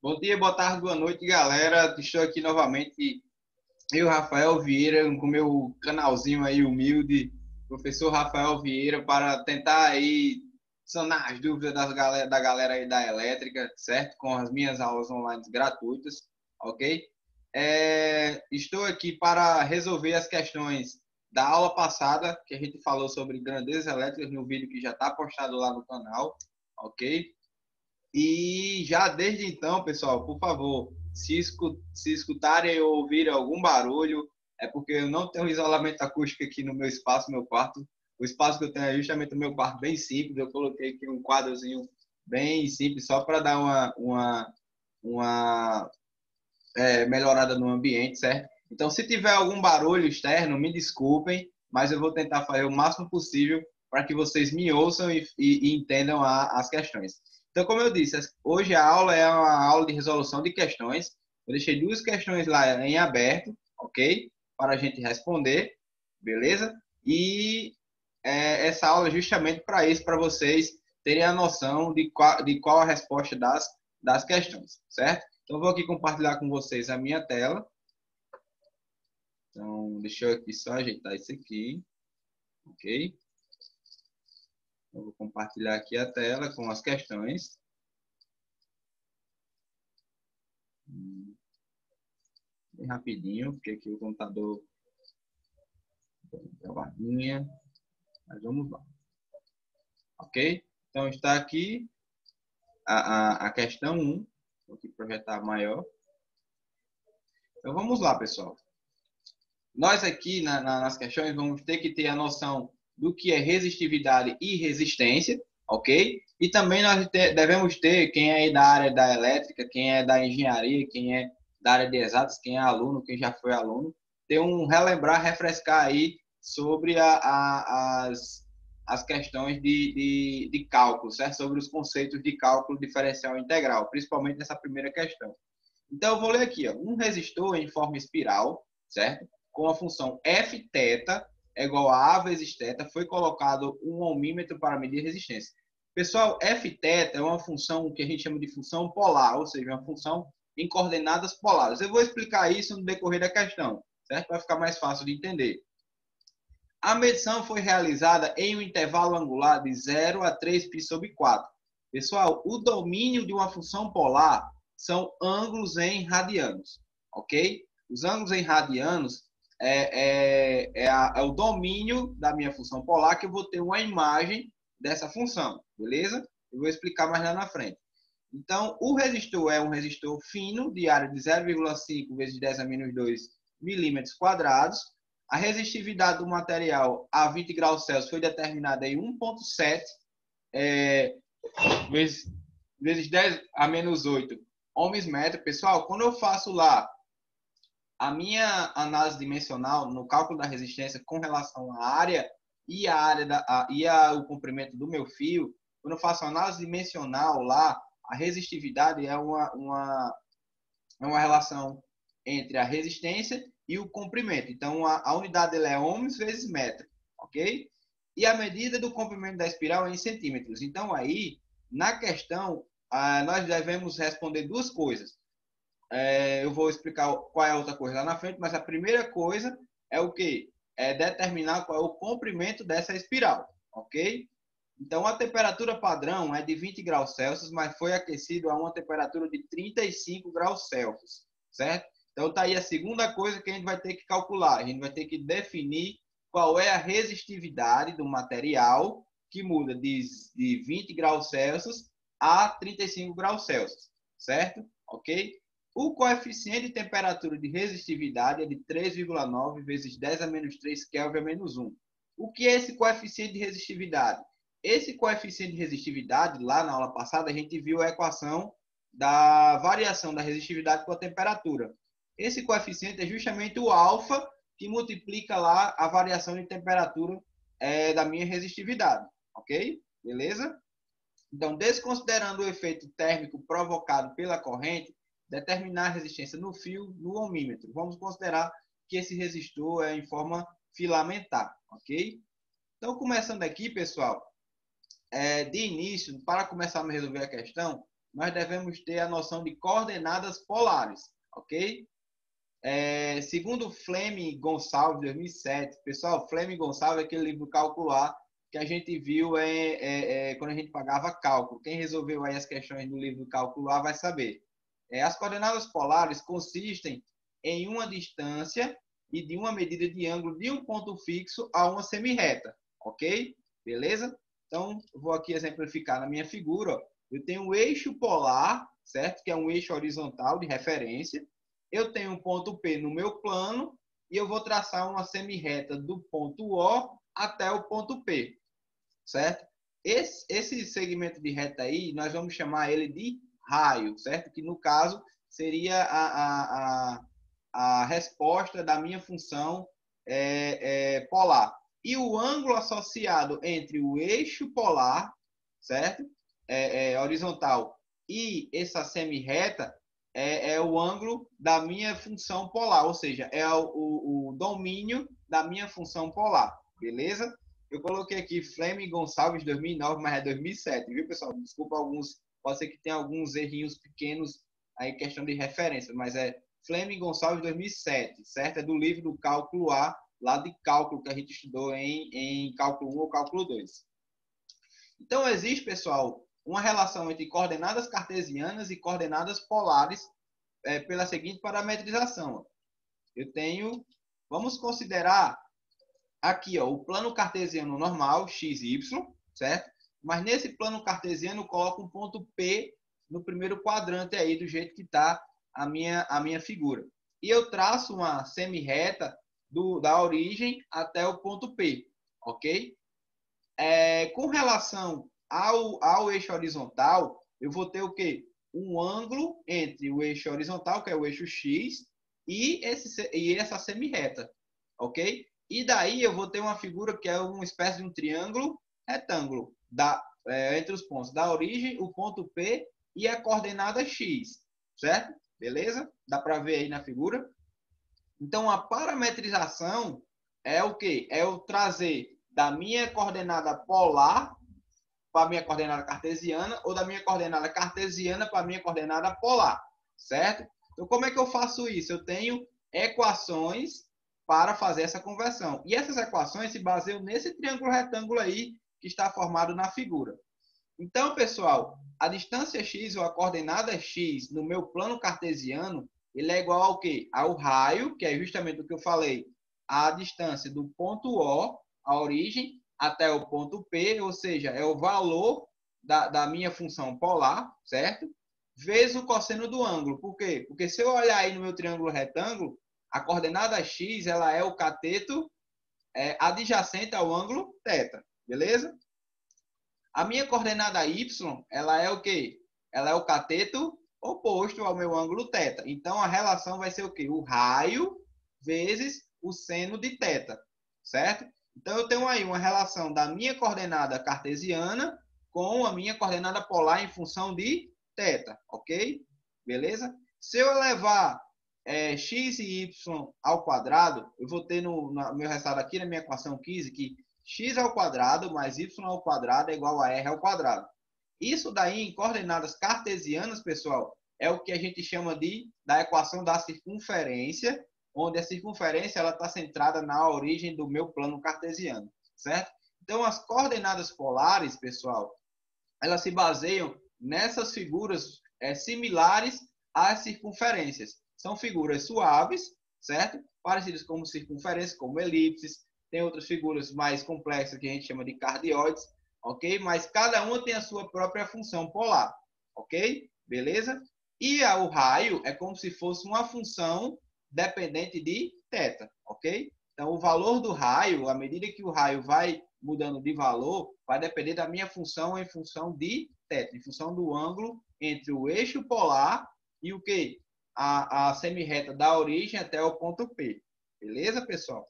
Bom dia, boa tarde, boa noite, galera. Estou aqui novamente, eu, Rafael Vieira, com o meu canalzinho aí humilde, professor Rafael Vieira, para tentar aí sanar as dúvidas da galera aí da elétrica, certo? Com as minhas aulas online gratuitas, ok? Estou aqui para resolver as questões da aula passada, que a gente falou sobre grandezas elétricas no vídeo que já está postado lá no canal, ok? E já desde então, pessoal, por favor, se escutarem ou ouvirem algum barulho, é porque eu não tenho isolamento acústico aqui no meu espaço, meu quarto. O espaço que eu tenho é justamente o meu quarto, bem simples. Eu coloquei aqui um quadrozinho bem simples, só para dar uma melhorada no ambiente, certo? Então, se tiver algum barulho externo, me desculpem, mas eu vou tentar fazer o máximo possível para que vocês me ouçam e entendam as questões. Então, como eu disse, hoje a aula é uma aula de resolução de questões. Eu deixei duas questões lá em aberto, ok? Para a gente responder, beleza? E essa aula é justamente para isso, para vocês terem a noção de qual a resposta das questões, certo? Então, eu vou aqui compartilhar com vocês a minha tela. Então, deixa eu aqui só ajeitar isso aqui, ok? Eu vou compartilhar aqui a tela com as questões. Bem rapidinho, porque aqui o computador deu barrinha. Mas vamos lá. Ok? Então, está aqui a questão 1. Vou aqui projetar maior. Então, vamos lá, pessoal. Nós aqui nas questões vamos ter que ter a noção do que é resistividade e resistência, ok? E também nós devemos ter, quem é da área da elétrica, quem é da engenharia, quem é da área de exatas, quem é aluno, quem já foi aluno, ter um relembrar, refrescar aí sobre as questões de cálculo, certo? Sobre os conceitos de cálculo diferencial integral, principalmente nessa primeira questão. Então, eu vou ler aqui, ó, um resistor em forma espiral, certo? Com a função Fθ é igual a A vezes θ, foi colocado um ohmímetro para medir resistência. Pessoal, Fθ é uma função que a gente chama de função polar, ou seja, uma função em coordenadas polares. Eu vou explicar isso no decorrer da questão, certo? Para ficar mais fácil de entender. A medição foi realizada em um intervalo angular de 0 a 3π/4. Pessoal, o domínio de uma função polar são ângulos em radianos, ok? Os ângulos em radianos é o domínio da minha função polar, que eu vou ter uma imagem dessa função, beleza? Eu vou explicar mais lá na frente. Então, o resistor é um resistor fino, de área de 0,5 vezes 10 a menos 2 milímetros quadrados. A resistividade do material a 20 graus Celsius foi determinada em 1,7 vezes 10 a menos 8 ohms metro. Pessoal, quando eu faço lá a minha análise dimensional no cálculo da resistência com relação à área e o comprimento do meu fio, quando eu faço a análise dimensional lá, a resistividade é uma relação entre a resistência e o comprimento. Então, a unidade dela é ohms vezes metro, ok? E a medida do comprimento da espiral é em centímetros. Então, aí, na questão, nós devemos responder duas coisas. Eu vou explicar qual é a outra coisa lá na frente, mas a primeira coisa é o quê? É determinar qual é o comprimento dessa espiral, ok? Então, a temperatura padrão é de 20 graus Celsius, mas foi aquecido a uma temperatura de 35 graus Celsius, certo? Então, está aí a segunda coisa que a gente vai ter que calcular. A gente vai ter que definir qual é a resistividade do material que muda de 20 graus Celsius a 35 graus Celsius, certo? Ok? O coeficiente de temperatura de resistividade é de 3,9 vezes 10 a menos 3 Kelvin a menos 1. O que é esse coeficiente de resistividade? Esse coeficiente de resistividade, lá na aula passada, a gente viu a equação da variação da resistividade com a temperatura. Esse coeficiente é justamente o alfa que multiplica lá a variação de temperatura da minha resistividade, ok? Beleza? Então, desconsiderando o efeito térmico provocado pela corrente, determinar a resistência no fio no ohmímetro. Vamos considerar que esse resistor é em forma filamentar, ok? Então, começando aqui, pessoal, de início, para começarmos a resolver a questão, nós devemos ter a noção de coordenadas polares, ok? Segundo Fleming Gonçalves, 2007, pessoal, Fleming Gonçalves é aquele livro Calcular que a gente viu quando a gente pagava cálculo. Quem resolveu aí as questões do livro Calcular vai saber. As coordenadas polares consistem em uma distância e de uma medida de ângulo de um ponto fixo a uma semirreta, ok? Beleza? Então, eu vou aqui exemplificar na minha figura. Ó. Eu tenho um eixo polar, certo? Que é um eixo horizontal de referência. Eu tenho um ponto P no meu plano e eu vou traçar uma semirreta do ponto O até o ponto P, certo? Esse segmento de reta aí, nós vamos chamar ele de raio, certo? Que no caso seria a resposta da minha função polar. E o ângulo associado entre o eixo polar, certo? Horizontal e essa semirreta é o ângulo da minha função polar, ou seja, é o domínio da minha função polar, beleza? Eu coloquei aqui Fleming Gonçalves 2009, mas é 2007, viu, pessoal? Desculpa alguns, pode ser que tenha alguns errinhos pequenos aí, questão de referência, mas é Fleming Gonçalves 2007, certo? É do livro do Cálculo A, lá de cálculo que a gente estudou em Cálculo 1 ou Cálculo 2. Então, existe, pessoal, uma relação entre coordenadas cartesianas e coordenadas polares pela seguinte parametrização. Eu tenho, vamos considerar aqui, ó, o plano cartesiano normal, x, y, certo? Mas nesse plano cartesiano, eu coloco um ponto P no primeiro quadrante aí, do jeito que está a minha figura. E eu traço uma semirreta da origem até o ponto P, ok? Com relação ao eixo horizontal, eu vou ter o quê? Um ângulo entre o eixo horizontal, que é o eixo X, e essa semirreta, ok? E daí eu vou ter uma figura que é uma espécie de um triângulo retângulo entre os pontos da origem, o ponto P e a coordenada X, certo? Beleza? Dá para ver aí na figura? Então, a parametrização é o quê? É o trazer da minha coordenada polar para a minha coordenada cartesiana ou da minha coordenada cartesiana para a minha coordenada polar, certo? Então, como é que eu faço isso? Eu tenho equações para fazer essa conversão. E essas equações se baseiam nesse triângulo retângulo aí que está formado na figura. Então, pessoal, a distância x ou a coordenada x no meu plano cartesiano, ele é igual ao quê? Ao raio, que é justamente o que eu falei, a distância do ponto O, a origem, até o ponto P, ou seja, é o valor da minha função polar, certo? Vezes o cosseno do ângulo. Por quê? Porque se eu olhar aí no meu triângulo retângulo, a coordenada x ela é o cateto adjacente ao ângulo θ, beleza? A minha coordenada y, ela é o quê? Ela é o cateto oposto ao meu ângulo θ. Então, a relação vai ser o quê? O raio vezes o seno de θ, certo? Então, eu tenho aí uma relação da minha coordenada cartesiana com a minha coordenada polar em função de θ, ok? Beleza? Se eu elevar x e y ao quadrado, eu vou ter no meu resultado aqui, na minha equação 15, que x ao quadrado mais y ao quadrado é igual a r ao quadrado. Isso daí, em coordenadas cartesianas, pessoal, é o que a gente chama da equação da circunferência, onde a circunferência está centrada na origem do meu plano cartesiano, certo? Então, as coordenadas polares, pessoal, elas se baseiam nessas figuras similares às circunferências. São figuras suaves, certo? Parecidas como circunferências, como elipses. Tem outras figuras mais complexas que a gente chama de cardioides, ok? Mas cada uma tem a sua própria função polar, ok? Beleza? E o raio é como se fosse uma função dependente de θ, ok? Então, o valor do raio, à medida que o raio vai mudando de valor, vai depender da minha função em função de θ, em função do ângulo entre o eixo polar e o que? A semirreta da origem até o ponto P. Beleza, pessoal?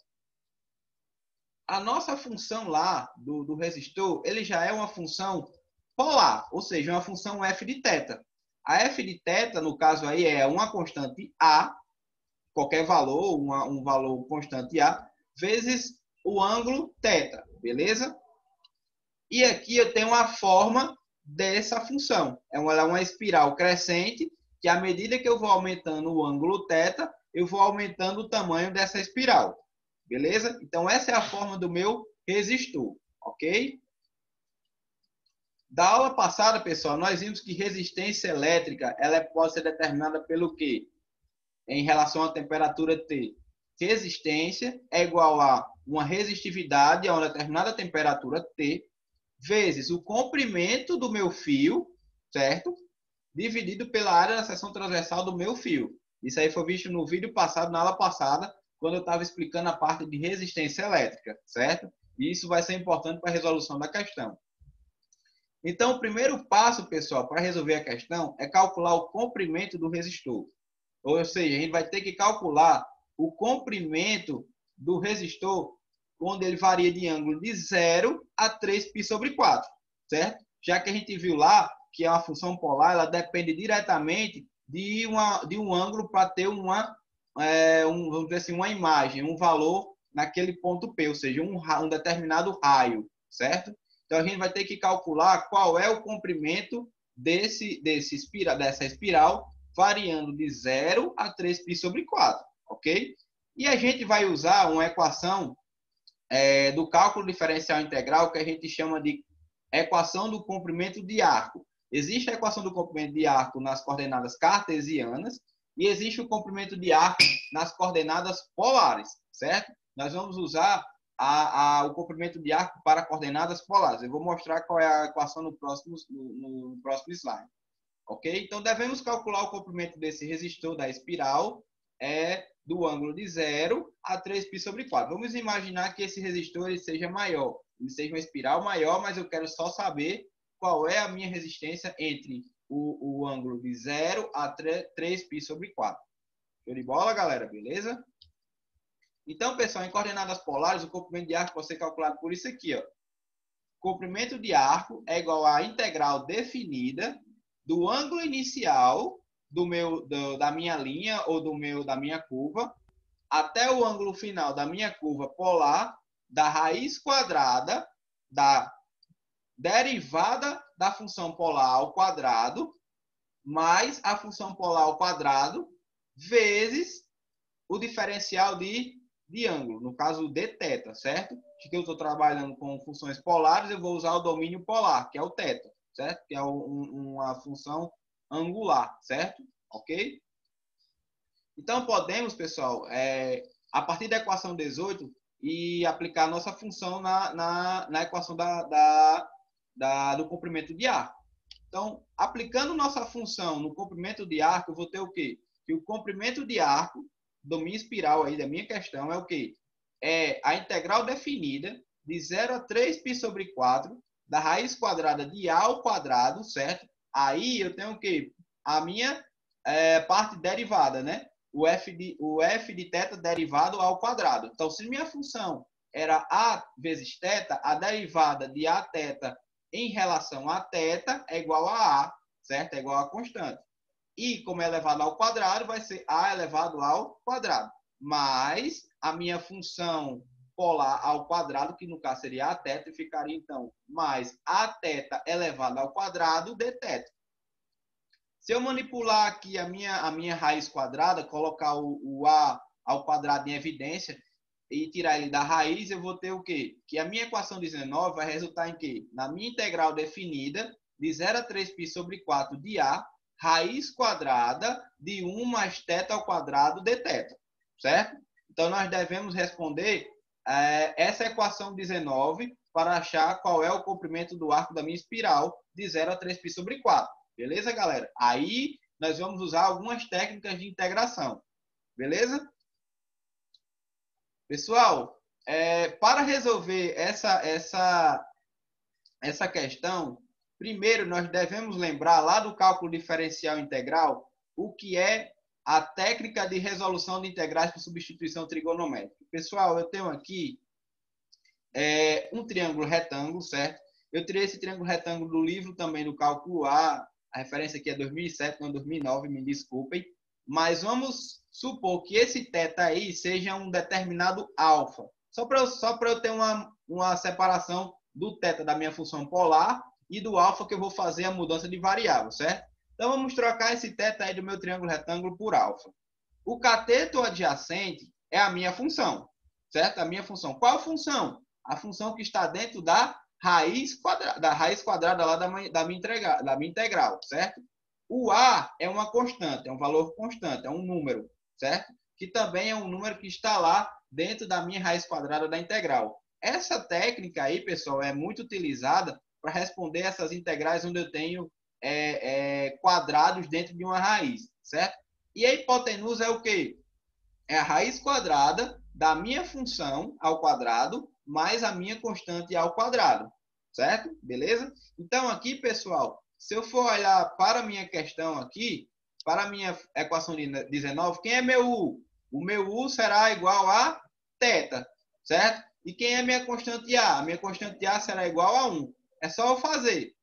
A nossa função lá do resistor, ele já é uma função polar, ou seja, uma função f de θ. A f de θ, no caso aí, é uma constante A, qualquer valor, um valor constante A, vezes o ângulo θ, beleza? E aqui eu tenho a forma dessa função. Ela é uma espiral crescente, que à medida que eu vou aumentando o ângulo θ, eu vou aumentando o tamanho dessa espiral. Beleza? Então, essa é a forma do meu resistor. Ok? Da aula passada, pessoal, nós vimos que resistência elétrica ela pode ser determinada pelo quê? Em relação à temperatura T. Resistência é igual a uma resistividade a uma determinada temperatura T, vezes o comprimento do meu fio, certo? Dividido pela área da seção transversal do meu fio. Isso aí foi visto no vídeo passado, na aula passada, quando eu estava explicando a parte de resistência elétrica, certo? E isso vai ser importante para a resolução da questão. Então, o primeiro passo, pessoal, para resolver a questão é calcular o comprimento do resistor. Ou seja, a gente vai ter que calcular o comprimento do resistor quando ele varia de ângulo de 0 a 3π/4, certo? Já que a gente viu lá que é uma função polar, ela depende diretamente de um ângulo para ter vamos dizer assim, uma imagem, um valor naquele ponto P, ou seja, um determinado raio, certo? Então, a gente vai ter que calcular qual é o comprimento dessa espiral, variando de 0 a 3π/4, ok? E a gente vai usar uma equação do cálculo diferencial integral que a gente chama de equação do comprimento de arco. Existe a equação do comprimento de arco nas coordenadas cartesianas e existe o comprimento de arco nas coordenadas polares, certo? Nós vamos usar o comprimento de arco para coordenadas polares. Eu vou mostrar qual é a equação no próximo slide. Ok? Então, devemos calcular o comprimento desse resistor da espiral do ângulo de 0 a 3π/4. Vamos imaginar que esse resistor ele seja maior. Ele seja uma espiral maior, mas eu quero só saber qual é a minha resistência entre o ângulo de 0 a 3π/4. Show de bola, galera? Beleza? Então, pessoal, em coordenadas polares, o comprimento de arco pode ser calculado por isso aqui, ó. Comprimento de arco é igual à integral definida do ângulo inicial da minha linha ou da minha curva até o ângulo final da minha curva polar da raiz quadrada da derivada da função polar ao quadrado mais a função polar ao quadrado vezes o diferencial de ângulo, no caso dθ, certo? Que eu estou trabalhando com funções polares, eu vou usar o domínio polar, que é o θ, certo? Que é uma função angular, certo? Ok? Então, podemos, pessoal, a partir da equação 18, e aplicar a nossa função na equação do comprimento de arco. Então, aplicando nossa função no comprimento de arco, eu vou ter o quê? Que o comprimento de arco da minha espiral aí, da minha questão, é o quê? É a integral definida de 0 a 3π/4 da raiz quadrada de A ao quadrado, certo? Aí eu tenho o quê? A minha parte derivada, né? O f de θ derivado ao quadrado. Então, se minha função era A vezes θ, a derivada de Aθ em relação a θ é igual a A, certo? É igual a constante. E, como é elevado ao quadrado, vai ser A elevado ao quadrado. Mais a minha função polar ao quadrado, que no caso seria Aθ, e ficaria, então, mais Aθ elevado ao quadrado dθ. Se eu manipular aqui a minha raiz quadrada, colocar o A ao quadrado em evidência e tirar ele da raiz, eu vou ter o quê? Que a minha equação 19 vai resultar em quê? Na minha integral definida de 0 a 3π/4 de A, raiz quadrada de 1 mais θ ao quadrado dθ, certo? Então, nós devemos responder essa equação 19 para achar qual é o comprimento do arco da minha espiral de 0 a 3π/4. Beleza, galera? Aí, nós vamos usar algumas técnicas de integração. Beleza? Pessoal, para resolver essa questão, primeiro nós devemos lembrar lá do cálculo diferencial integral o que é a técnica de resolução de integrais por substituição trigonométrica. Pessoal, eu tenho aqui um triângulo retângulo, certo? Eu tirei esse triângulo retângulo do livro também do cálculo A. A referência aqui é 2007, não 2009, me desculpem. Mas vamos supor que esse θ aí seja um determinado alfa. Só para eu ter uma separação do θ da minha função polar e do alfa que eu vou fazer a mudança de variável, certo? Então, vamos trocar esse θ aí do meu triângulo retângulo por alfa. O cateto adjacente é a minha função, certo? A minha função. Qual função? A função que está dentro da raiz quadrada lá da minha integral, certo? O A é uma constante, é um valor constante, é um número, certo? Que também é um número que está lá dentro da minha raiz quadrada da integral. Essa técnica aí, pessoal, é muito utilizada para responder essas integrais onde eu tenho quadrados dentro de uma raiz, certo? E a hipotenusa é o quê? É a raiz quadrada da minha função ao quadrado mais a minha constante ao quadrado, certo? Beleza? Então, aqui, pessoal, se eu for olhar para a minha questão aqui, para a minha equação de 19, quem é meu U? O meu U será igual a θ, certo? E quem é minha constante A? A minha constante A será igual a 1. É só eu fazer.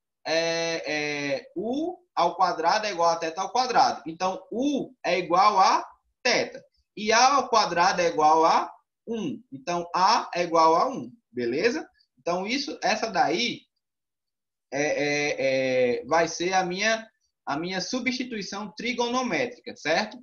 U ao quadrado é igual a θ ao quadrado. Então, U é igual a θ. E A ao quadrado é igual a 1. Então, A é igual a 1. Beleza? Então, essa daí vai ser a minha substituição trigonométrica, certo?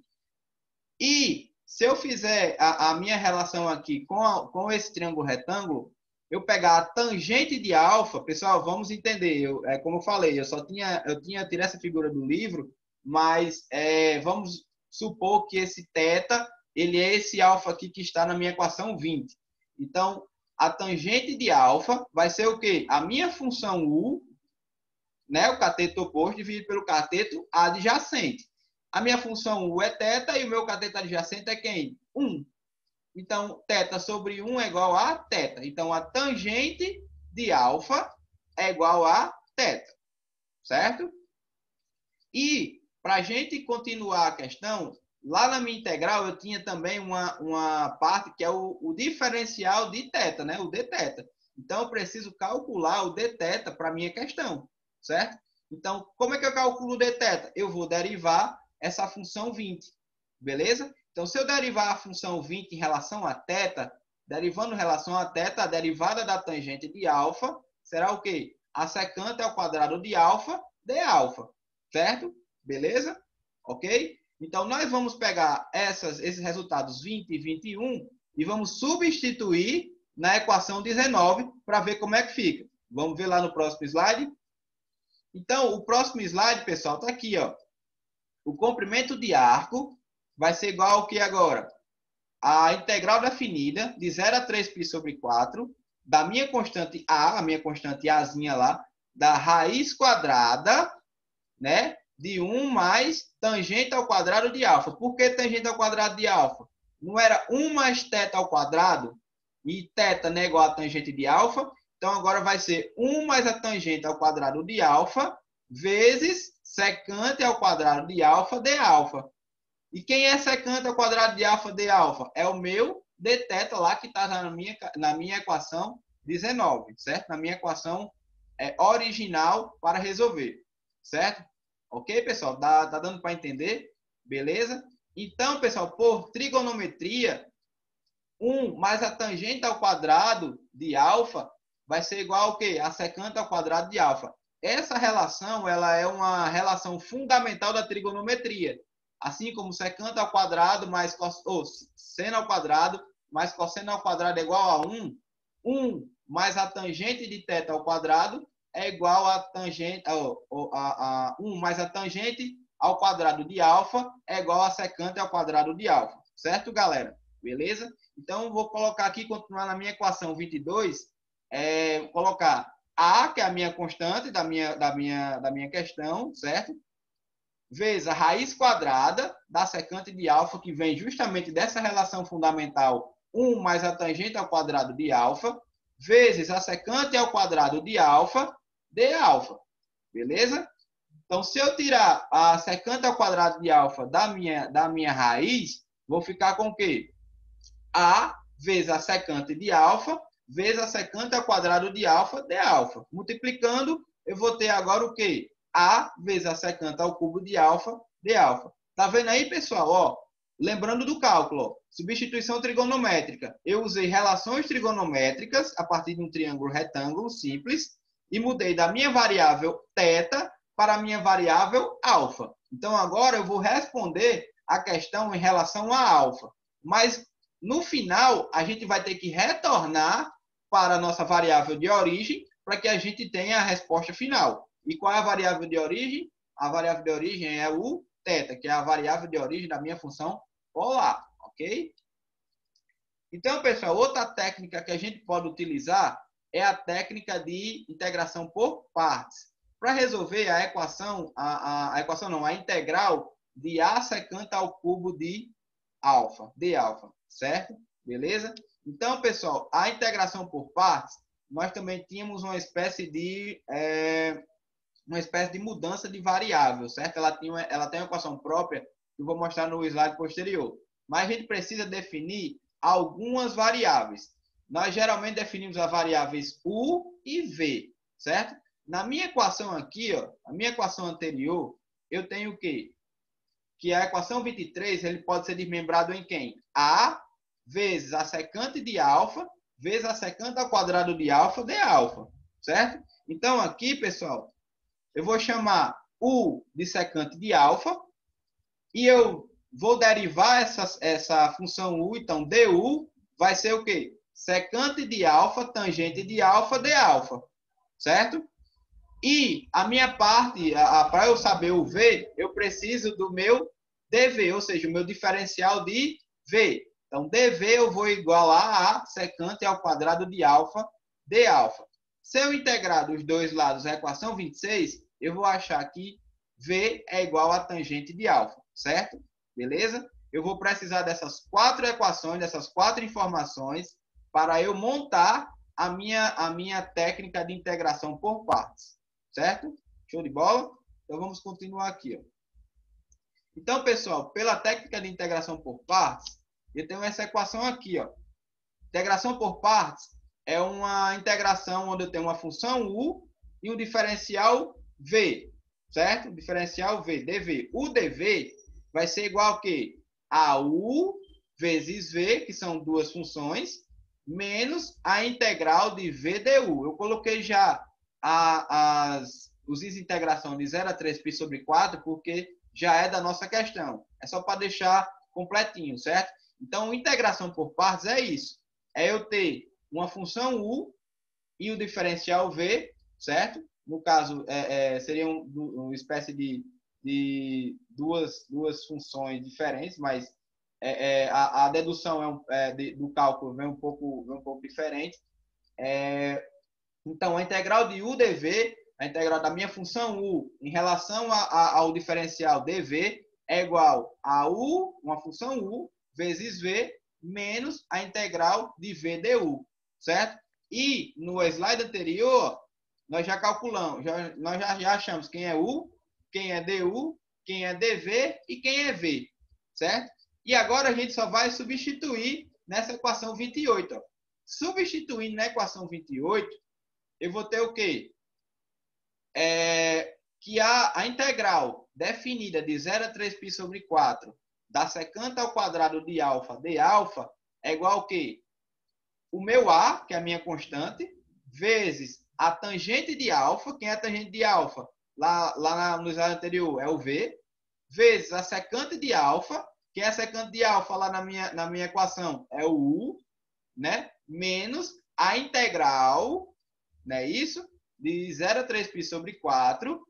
E se eu fizer a minha relação aqui com esse triângulo retângulo, eu pegar a tangente de alfa, pessoal, vamos entender. Como eu falei, eu tinha tirado essa figura do livro, mas vamos supor que esse θ, ele é esse alfa aqui que está na minha equação 20. Então, a tangente de alfa vai ser o quê? A minha função U, né, o cateto oposto, dividido pelo cateto adjacente. A minha função U é θ e o meu cateto adjacente é quem? 1. Então, θ sobre 1 é igual a θ. Então, a tangente de alfa é igual a θ. Certo? E, para a gente continuar a questão, lá na minha integral eu tinha também uma parte que é o diferencial de θ, né? O dθ. Então, eu preciso calcular o dθ para a minha questão. Certo? Então, como é que eu calculo o dθ? Eu vou derivar essa função 20. Beleza? Então, se eu derivar a função 20 em relação a θ, derivando em relação a θ, a derivada da tangente de alfa será o quê? A secante ao quadrado de alfa de alfa. Certo? Beleza? Ok? Então, nós vamos pegar esses resultados 20 e 21 e vamos substituir na equação 19 para ver como é que fica. Vamos ver lá no próximo slide? Então, o próximo slide, pessoal, está aqui, ó. O comprimento de arco vai ser igual ao que agora? A integral definida de 0 a 3π sobre 4 da minha constante A, a minha constante Azinha lá, da raiz quadrada, né, de 1 mais tangente ao quadrado de alfa. Por que tangente ao quadrado de alfa? Não era 1 mais θ ao quadrado? E θ não é igual a tangente de alfa? Então, agora vai ser 1 mais a tangente ao quadrado de alfa vezes secante ao quadrado de alfa de alfa. E quem é secante ao quadrado de alfa de alfa? É o meu dθ lá que está na minha equação 19, certo? Na minha equação original para resolver, certo? Ok, pessoal? Tá dando para entender? Beleza? Então, pessoal, por trigonometria, 1 mais a tangente ao quadrado de alfa vai ser igual ao quê? A secante ao quadrado de alfa. Essa relação ela é uma relação fundamental da trigonometria. Assim como secante ao quadrado mais seno ao quadrado mais cosseno ao quadrado é igual a 1, 1 mais a tangente de θ ao quadrado é igual a tangente, 1 mais a tangente ao quadrado de alfa é igual a secante ao quadrado de alfa. Certo, galera? Beleza? Então, vou colocar aqui, continuar na minha equação 22, vou colocar A, que é a minha constante da minha questão, certo? Vezes a raiz quadrada da secante de alfa, que vem justamente dessa relação fundamental 1 mais a tangente ao quadrado de alfa, vezes a secante ao quadrado de alfa, de alfa. Beleza? Então, se eu tirar a secante ao quadrado de alfa da minha raiz, vou ficar com o quê? A vezes a secante de alfa, vezes a secante ao quadrado de alfa, de alfa. Multiplicando, eu vou ter agora o quê? A vezes a secante ao cubo de alfa, de alfa. Tá vendo aí, pessoal? Ó, lembrando do cálculo, ó, substituição trigonométrica. Eu usei relações trigonométricas a partir de um triângulo retângulo simples e mudei da minha variável θ para a minha variável alfa. Então, agora eu vou responder a questão em relação a alfa. Mas, no final, a gente vai ter que retornar para a nossa variável de origem para que a gente tenha a resposta final. E qual é a variável de origem? A variável de origem é o θ, que é a variável de origem da minha função polar, ok? Então, pessoal, outra técnica que a gente pode utilizar é a técnica de integração por partes. Para resolver a equação, a equação não, a integral de A secante ao cubo de alfa, certo? Beleza? Então, pessoal, a integração por partes, nós também tínhamos uma espécie de mudança de variável, certo? Ela tem uma equação própria que eu vou mostrar no slide posterior. Mas a gente precisa definir algumas variáveis. Nós geralmente definimos as variáveis U e V, certo? Na minha equação aqui, ó, a minha equação anterior, eu tenho o quê? Que a equação 23 ele pode ser desmembrado em quem? A vezes a secante de alfa vezes a secante ao quadrado de alfa de alfa, certo? Então, aqui, pessoal, eu vou chamar U de secante de alfa e eu vou derivar essa função U. Então, du vai ser o quê? Secante de alfa, tangente de alfa, certo? E a minha parte, para eu saber o V, eu preciso do meu dv, ou seja, o meu diferencial de V. Então, dv eu vou igualar a secante ao quadrado de alfa de alfa. Se eu integrar dos dois lados a equação 26, eu vou achar que V é igual a tangente de alfa, certo? Beleza? Eu vou precisar dessas 4 equações, dessas 4 informações, para eu montar a minha técnica de integração por partes, certo? Show de bola? Então, vamos continuar aqui, ó. Então, pessoal, pela técnica de integração por partes, eu tenho essa equação aqui, ó. Integração por partes é uma integração onde eu tenho uma função U e um diferencial V, certo? Diferencial V, dv. O dv vai ser igual a quê? A U vezes V, que são duas funções, menos a integral de V du. Eu coloquei já os integração de 0 a 3π sobre 4, porque já é da nossa questão. É só para deixar completinho, certo? Então, integração por partes é isso. É eu ter uma função U e o diferencial V, certo? No caso, seria uma espécie de duas funções diferentes, mas a dedução do cálculo vem um pouco diferente. Então, a integral de U dv, a integral da minha função U em relação ao diferencial dv é igual a U, uma função U, vezes V, menos a integral de V du, certo? E no slide anterior, nós já calculamos, nós já achamos quem é U, quem é du, quem é dv e quem é V, certo? E agora a gente só vai substituir nessa equação 28. Ó. Substituindo na equação 28, eu vou ter o quê? Que a integral definida de 0 a 3π sobre 4 da secante ao quadrado de alfa de alfa é igual ao quê? O meu A, que é a minha constante, vezes a tangente de alfa. Quem é a tangente de alfa? Lá no slide anterior é o V. Vezes a secante de alfa. Quem é a secante de alfa lá na minha equação? É o U, né? Menos a integral, né? Isso? De 0 a 3π sobre 4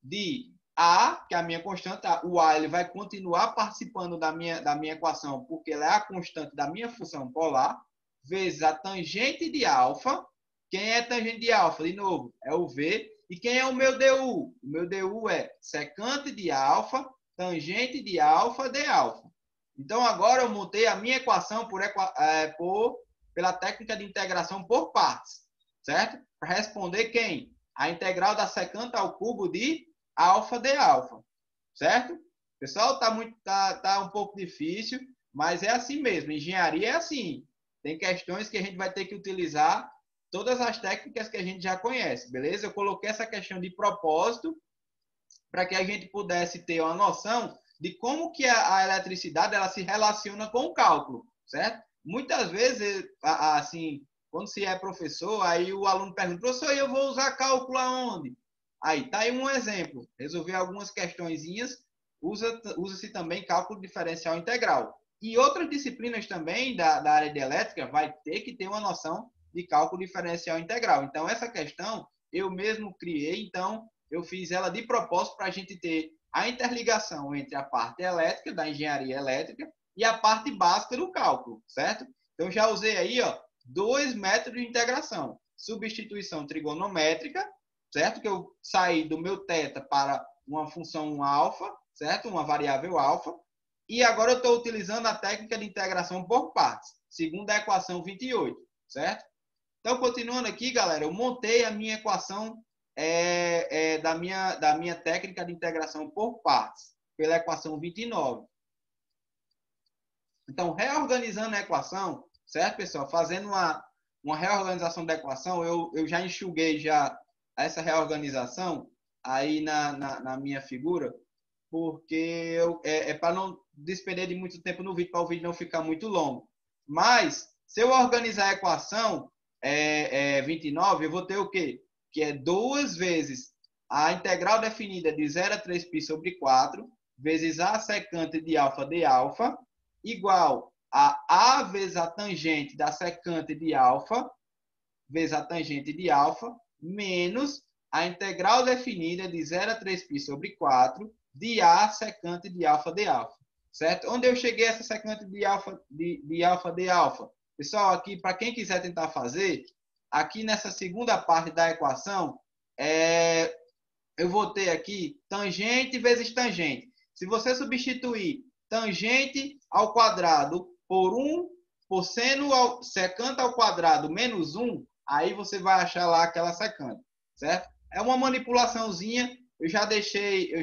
de A, que é a minha constante. O A ele vai continuar participando da minha equação, porque ela é a constante da minha função polar, vezes a tangente de alfa. Quem é a tangente de alfa? De novo, é o V. E quem é o meu du? O meu du é secante de alfa, tangente de alfa de alfa. Então, agora eu montei a minha equação pela técnica de integração por partes, certo? Para responder quem? A integral da secante ao cubo de alfa de alfa, certo? Pessoal, tá um pouco difícil, mas é assim mesmo. Engenharia é assim. Tem questões que a gente vai ter que utilizar todas as técnicas que a gente já conhece, beleza? Eu coloquei essa questão de propósito para que a gente pudesse ter uma noção de como que a eletricidade ela se relaciona com o cálculo, certo? Muitas vezes, assim, quando se é professor, aí o aluno pergunta, professor, eu vou usar cálculo aonde? Aí, tá aí um exemplo. Resolver algumas questõezinhas, usa-se também cálculo diferencial integral. E outras disciplinas também da área de elétrica vai ter que ter uma noção de cálculo diferencial integral. Então, essa questão eu mesmo criei, então eu fiz ela de propósito para a gente ter a interligação entre a parte elétrica, da engenharia elétrica, e a parte básica do cálculo, certo? Então, já usei aí, ó, 2 métodos de integração. Substituição trigonométrica, certo? Que eu saí do meu θ para uma função alfa, certo? Uma variável alfa. E agora eu estou utilizando a técnica de integração por partes, segundo a equação 28, certo? Então, continuando aqui, galera, eu montei a minha equação da minha técnica de integração por partes, pela equação 29. Então, reorganizando a equação, certo, pessoal? Fazendo uma reorganização da equação, eu já enxuguei já essa reorganização aí na minha figura, porque para não despender de muito tempo no vídeo, para o vídeo não ficar muito longo. Mas, se eu organizar a equação 29, eu vou ter o quê? Que é 2 vezes a integral definida de 0 a 3π sobre 4, vezes a secante de alfa de alfa, igual a vezes a tangente da secante de alfa, vezes a tangente de alfa, menos a integral definida de 0 a 3π sobre 4 de a secante de alfa de alfa. Certo? Onde eu cheguei a essa secante de alfa de alfa? Pessoal, aqui, para quem quiser tentar fazer, aqui nessa segunda parte da equação, eu vou ter aqui tangente vezes tangente. Se você substituir tangente ao quadrado por secante ao quadrado menos 1, aí você vai achar lá aquela secante, certo? É uma manipulaçãozinha, eu já deixei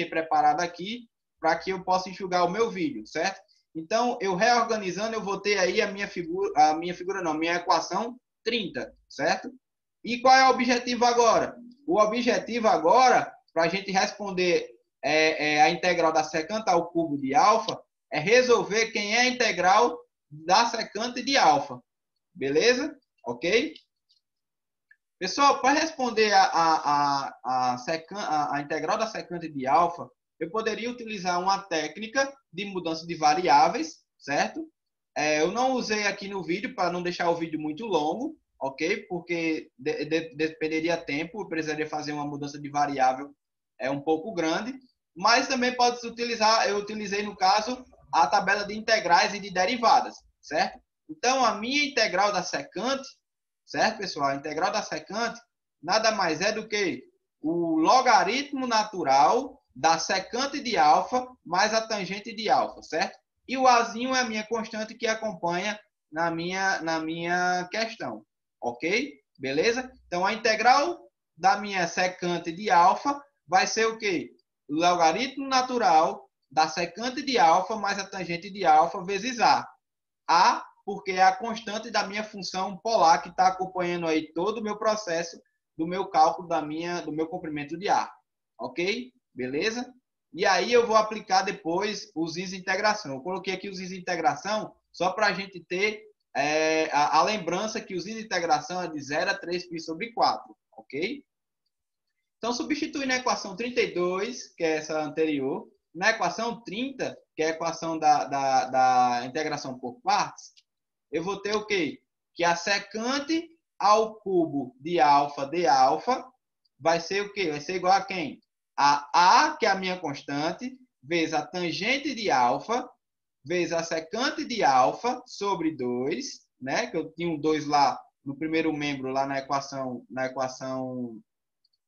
preparado aqui para que eu possa enxugar o meu vídeo, certo? Então, eu reorganizando, eu vou ter aí minha equação 30, certo? E qual é o objetivo agora? O objetivo agora, para a gente responder a integral da secante ao cubo de alfa, é resolver quem é a integral da secante de alfa. Beleza? Ok? Pessoal, para responder a integral da secante de alfa, eu poderia utilizar uma técnica de mudança de variáveis, certo? Eu não usei aqui no vídeo para não deixar o vídeo muito longo, ok? Porque dependeria tempo, eu precisaria fazer uma mudança de variável um pouco grande, mas também pode se utilizar, eu utilizei no caso a tabela de integrais e de derivadas, certo? Então, a minha integral da secante, certo, pessoal? A integral da secante nada mais é do que o logaritmo natural da secante de alfa mais a tangente de alfa, certo? E o azinho é a minha constante que acompanha na minha questão, ok? Beleza? Então, a integral da minha secante de alfa vai ser o quê? O logaritmo natural da secante de alfa mais a tangente de alfa vezes a. A, porque é a constante da minha função polar que está acompanhando aí todo o meu processo do meu cálculo do meu comprimento de ar. Ok? Beleza? E aí eu vou aplicar depois os is integração. Eu coloquei aqui os is integração só para a gente ter a lembrança que os is integração é de 0 a 3π sobre 4. Ok? Então, substituindo a equação 32, que é essa anterior, na equação 30, que é a equação da integração por partes, eu vou ter o quê? Que a secante ao cubo de alfa vai ser o quê? Vai ser igual a quem? A, que é a minha constante, vezes a tangente de alfa, vezes a secante de alfa sobre 2, né? Que eu tinha um 2 lá no primeiro membro, lá na equação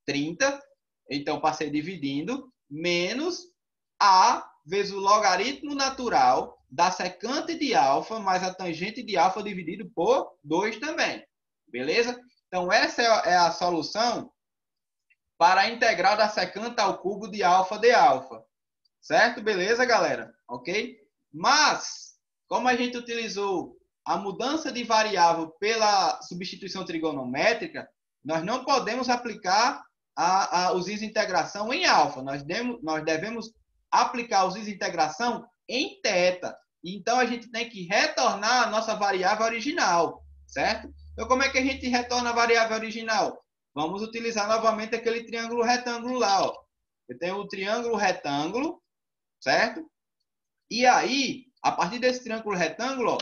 30. Então, passei dividindo, menos a vezes o logaritmo natural da secante de alfa mais a tangente de alfa dividido por 2 também. Beleza? Então, essa é a solução para a integral da secante ao cubo de alfa de alfa. Certo? Beleza, galera? Ok? Mas, como a gente utilizou a mudança de variável pela substituição trigonométrica, nós não podemos aplicar os is integração em alfa. Nós devemos aplicar os is integração em θ. Então, a gente tem que retornar a nossa variável original, certo? Então, como é que a gente retorna a variável original? Vamos utilizar novamente aquele triângulo retângulo lá, ó. Eu tenho o triângulo retângulo, certo? E aí, a partir desse triângulo retângulo, ó,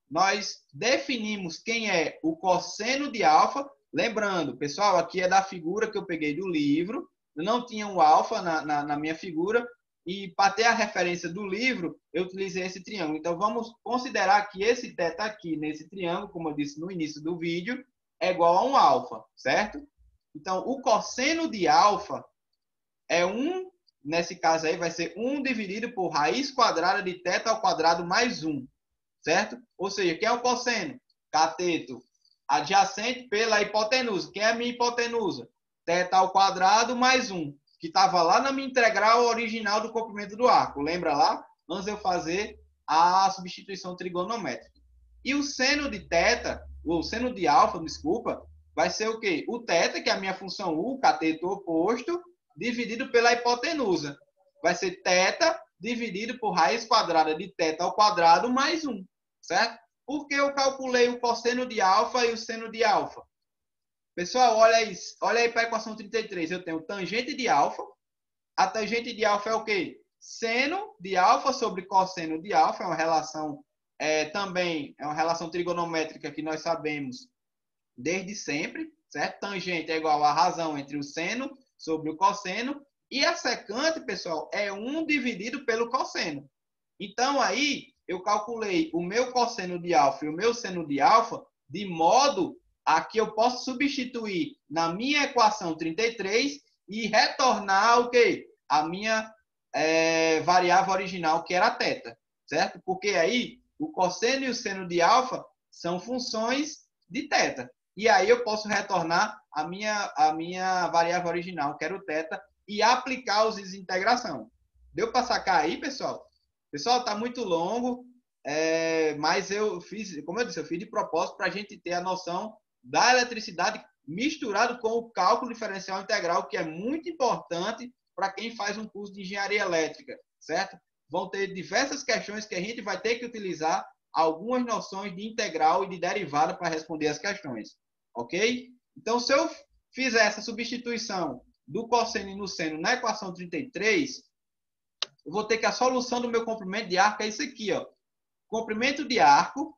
nós definimos quem é o cosseno de alfa. Lembrando, pessoal, aqui é da figura que eu peguei do livro. Eu não tinha um alfa na minha figura. E para ter a referência do livro, eu utilizei esse triângulo. Então, vamos considerar que esse θ aqui, nesse triângulo, como eu disse no início do vídeo, é igual a um alfa, certo? Então, o cosseno de alfa é 1, nesse caso aí, vai ser 1 dividido por raiz quadrada de θ ao quadrado mais 1, certo? Ou seja, quem é o cosseno? Cateto adjacente pela hipotenusa. Quem é a minha hipotenusa? θ ao quadrado mais 1, que estava lá na minha integral original do comprimento do arco. Lembra lá? Antes de eu fazer a substituição trigonométrica. E o seno de θ, o seno de alfa, desculpa, vai ser o quê? O θ, que é a minha função u, cateto oposto, dividido pela hipotenusa. Vai ser θ dividido por raiz quadrada de θ ao quadrado mais 1, certo? Porque eu calculei o cosseno de alfa e o seno de alfa. Pessoal, olha aí para a equação 33. Eu tenho tangente de alfa. A tangente de alfa é o quê? Seno de alfa sobre cosseno de alfa. É uma relação, também é uma relação trigonométrica que nós sabemos desde sempre, certo? Tangente é igual a razão entre o seno sobre o cosseno. E a secante, pessoal, é 1 dividido pelo cosseno. Então, aí, eu calculei o meu cosseno de alfa e o meu seno de alfa de modo a que eu possa substituir na minha equação 33 e retornar o quê? A minha variável original, que era θ, certo? Porque aí, o cosseno e o seno de alfa são funções de θ. E aí eu posso retornar a minha variável original, que era o θ, e aplicar os desintegração. Deu para sacar aí, pessoal? Pessoal, está muito longo, mas eu fiz, como eu disse, eu fiz de propósito para a gente ter a noção da eletricidade misturado com o cálculo diferencial integral, que é muito importante para quem faz um curso de engenharia elétrica, certo? Vão ter diversas questões que a gente vai ter que utilizar algumas noções de integral e de derivada para responder as questões, ok? Então, se eu fizer essa substituição do cosseno no seno na equação 33, eu vou ter que a solução do meu comprimento de arco é isso aqui, ó. Comprimento de arco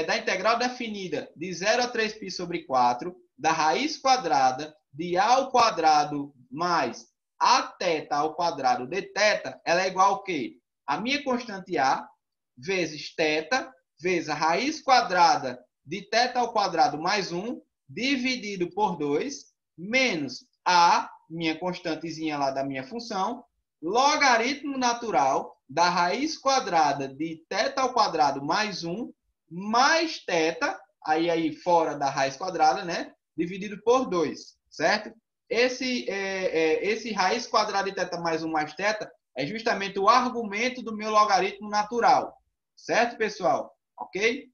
da integral definida de 0 a 3π sobre 4, da raiz quadrada de a ao quadrado mais a θ ao quadrado de θ, ela é igual ao quê? A minha constante a vezes θ vezes a raiz quadrada de θ ao quadrado mais 1 dividido por 2 menos a minha constantezinha lá da minha função, logaritmo natural da raiz quadrada de θ ao quadrado mais 1 mais θ, aí fora da raiz quadrada, né? Dividido por 2, certo? Esse raiz quadrada de θ mais 1 mais θ é justamente o argumento do meu logaritmo natural, certo, pessoal? Ok?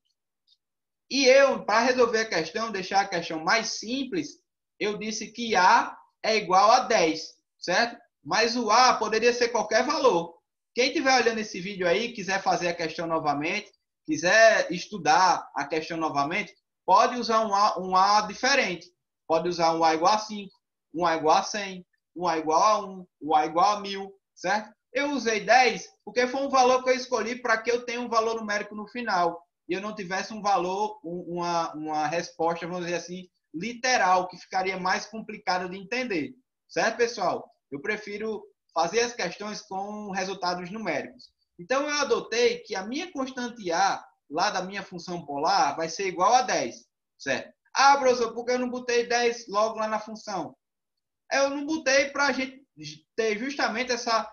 E eu, para resolver a questão, deixar a questão mais simples, eu disse que A é igual a 10, certo? Mas o A poderia ser qualquer valor. Quem estiver olhando esse vídeo aí, quiser fazer a questão novamente, quiser estudar a questão novamente, pode usar um A diferente. Pode usar um A igual a 5, um A igual a 100, um A igual a 1, um A igual a 1000, certo? Eu usei 10 porque foi um valor que eu escolhi para que eu tenha um valor numérico no final e eu não tivesse um valor, uma resposta, vamos dizer assim, literal, que ficaria mais complicado de entender. Certo, pessoal? Eu prefiro fazer as questões com resultados numéricos. Então, eu adotei que a minha constante A, lá da minha função polar, vai ser igual a 10. Certo? Ah, professor, por que eu não botei 10 logo lá na função? Eu não botei para a gente ter justamente essa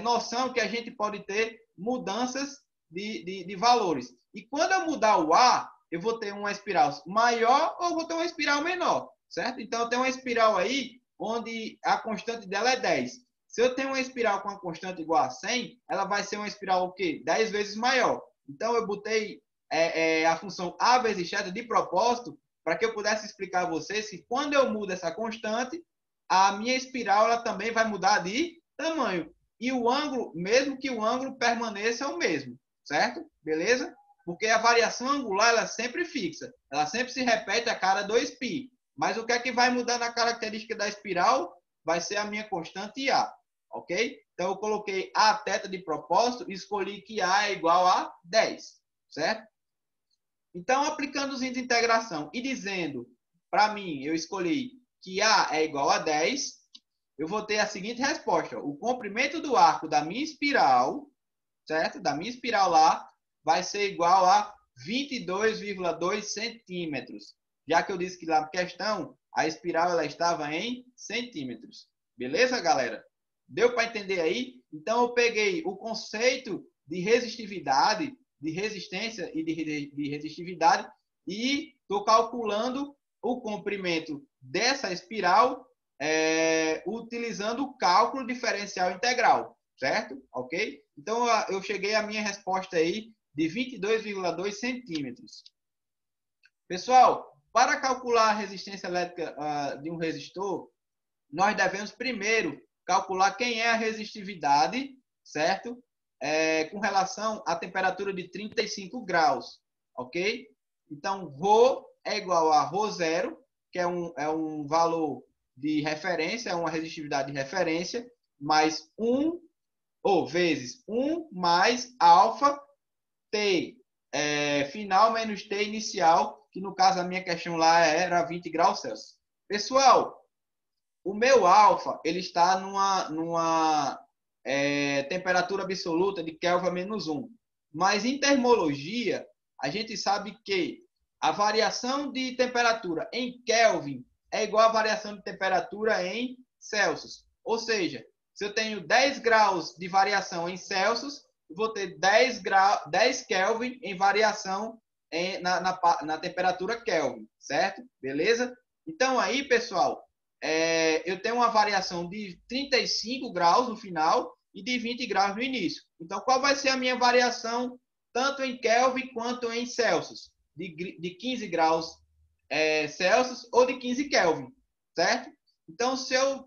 noção que a gente pode ter mudanças de valores. E quando eu mudar o A, eu vou ter uma espiral maior ou vou ter uma espiral menor, certo? Então, eu tenho uma espiral aí onde a constante dela é 10. Se eu tenho uma espiral com a constante igual a 100, ela vai ser uma espiral o quê? 10 vezes maior. Então, eu botei a função A vezes θ de propósito para que eu pudesse explicar a vocês que quando eu mudo essa constante, a minha espiral ela também vai mudar de tamanho. E o ângulo, mesmo que o ângulo permaneça o mesmo, certo? Beleza? Porque a variação angular ela é sempre fixa, ela sempre se repete a cada 2π. Mas o que é que vai mudar na característica da espiral? Vai ser a minha constante A, ok? Então eu coloquei A θ de propósito e escolhi que A é igual a 10, certo? Então, aplicando os índices de integração e dizendo, para mim, eu escolhi que A é igual a 10, eu vou ter a seguinte resposta. O comprimento do arco da minha espiral, certo? Da minha espiral lá, vai ser igual a 22,2 centímetros. Já que eu disse que lá na questão, a espiral ela estava em centímetros. Beleza, galera? Deu para entender aí? Então, eu peguei o conceito de resistividade, de resistência e de resistividade e estou calculando o comprimento dessa espiral utilizando o cálculo diferencial integral, certo? Ok? Então, eu cheguei à minha resposta aí de 22,2 centímetros. Pessoal, para calcular a resistência elétrica de um resistor, nós devemos primeiro calcular quem é a resistividade, certo? Com relação à temperatura de 35 graus, ok? Então, ρ é igual a ρ0, que é um valor de referência, é uma resistividade de referência, mais 1, ou vezes 1 mais alfa T final menos T inicial, que no caso a minha questão lá era 20 graus Celsius. Pessoal, o meu alfa ele está numa temperatura absoluta de Kelvin menos 1. Mas em termologia, a gente sabe que a variação de temperatura em Kelvin é igual à variação de temperatura em Celsius. Ou seja, se eu tenho 10 graus de variação em Celsius, eu vou ter 10 Kelvin em variação na temperatura Kelvin, certo? Beleza? Então aí, pessoal, eu tenho uma variação de 35 graus no final e de 20 graus no início. Então, qual vai ser a minha variação tanto em Kelvin quanto em Celsius? De 15 graus Celsius ou de 15 Kelvin, certo? Então, se eu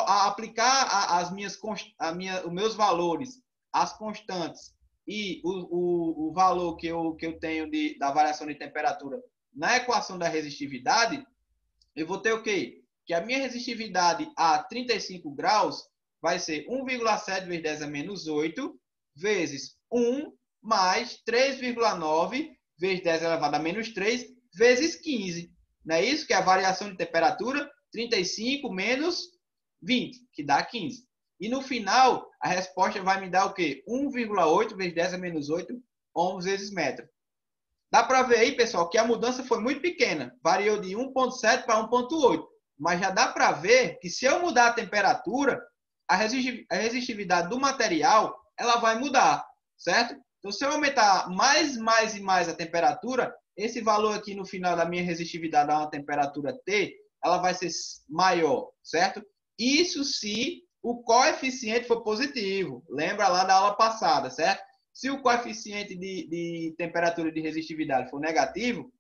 aplicar os meus valores, as constantes e o valor que eu tenho da variação de temperatura na equação da resistividade, eu vou ter o quê? Que a minha resistividade a 35 graus vai ser 1,7 vezes 10 a menos 8 vezes 1 mais 3,9 vezes 10 elevado a menos 3 vezes 15. Não é isso? Que é a variação de temperatura 35 menos 20, que dá 15. E no final, a resposta vai me dar o quê? 1,8 vezes 10 a menos 8 ohms vezes metro. Dá para ver aí, pessoal, que a mudança foi muito pequena. Variou de 1,7 para 1,8. Mas já dá para ver que se eu mudar a temperatura, a resistividade do material ela vai mudar, certo? Então, se eu aumentar mais e mais a temperatura, esse valor aqui no final da minha resistividade a uma temperatura T, ela vai ser maior, certo? Isso se o coeficiente for positivo. Lembra lá da aula passada, certo? Se o coeficiente de temperatura de resistividade for negativo,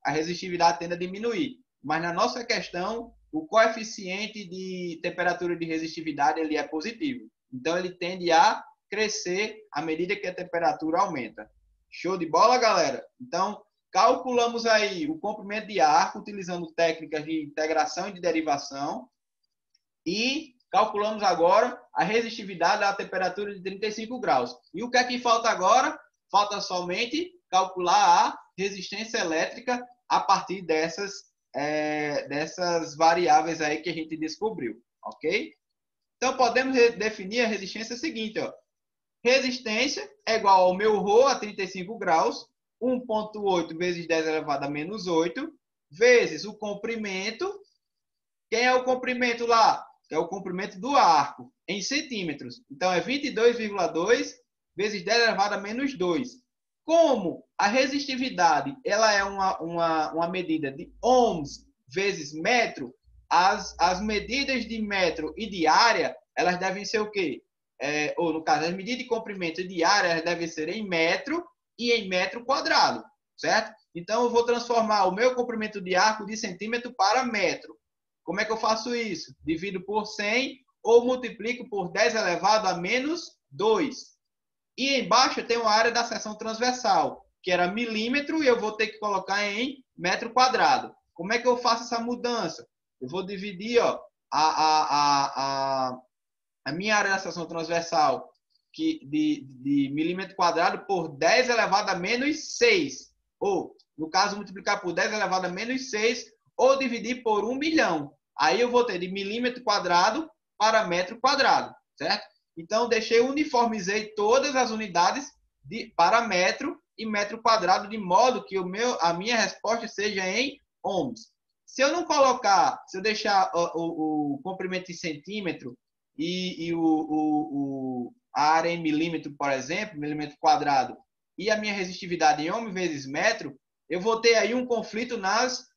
a resistividade tende a diminuir. Mas na nossa questão, o coeficiente de temperatura de resistividade ele é positivo. Então, ele tende a crescer à medida que a temperatura aumenta. Show de bola, galera? Então, calculamos aí o comprimento de arco utilizando técnicas de integração e de derivação. E calculamos agora a resistividade à temperatura de 35 graus. E o que é que falta agora? Falta somente calcular a resistência elétrica a partir dessas variáveis aí que a gente descobriu, ok? Então, podemos definir a resistência seguinte, ó. Resistência é igual ao meu ρ a 35 graus, 1,8 vezes 10 elevado a menos 8, vezes o comprimento. Quem é o comprimento lá? É o comprimento do arco, em centímetros. Então, é 22,2 vezes 10 elevado a menos 2. Como a resistividade ela é uma medida de ohms vezes metro, as medidas de metro e de área, elas devem ser o quê? Ou, no caso, as medidas de comprimento e de área elas devem ser em metro e em metro quadrado, certo? Então, eu vou transformar o meu comprimento de arco de centímetro para metro. Como é que eu faço isso? Divido por 100 ou multiplico por 10 elevado a menos 2. E embaixo eu tenho a área da seção transversal, que era milímetro, e eu vou ter que colocar em metro quadrado. Como é que eu faço essa mudança? Eu vou dividir ó, a minha área da seção transversal de milímetro quadrado por 10 elevado a menos 6. Ou, no caso, multiplicar por 10 elevado a menos 6, ou dividir por 1 milhão. Aí eu vou ter de milímetro quadrado para metro quadrado, certo? Então, uniformizei todas as unidades para metro e metro quadrado, de modo que a minha resposta seja em ohms. Se eu não colocar, se eu deixar o comprimento em centímetro e a área em milímetro, por exemplo, milímetro quadrado, e a minha resistividade em ohm vezes metro, eu vou ter aí um conflito nas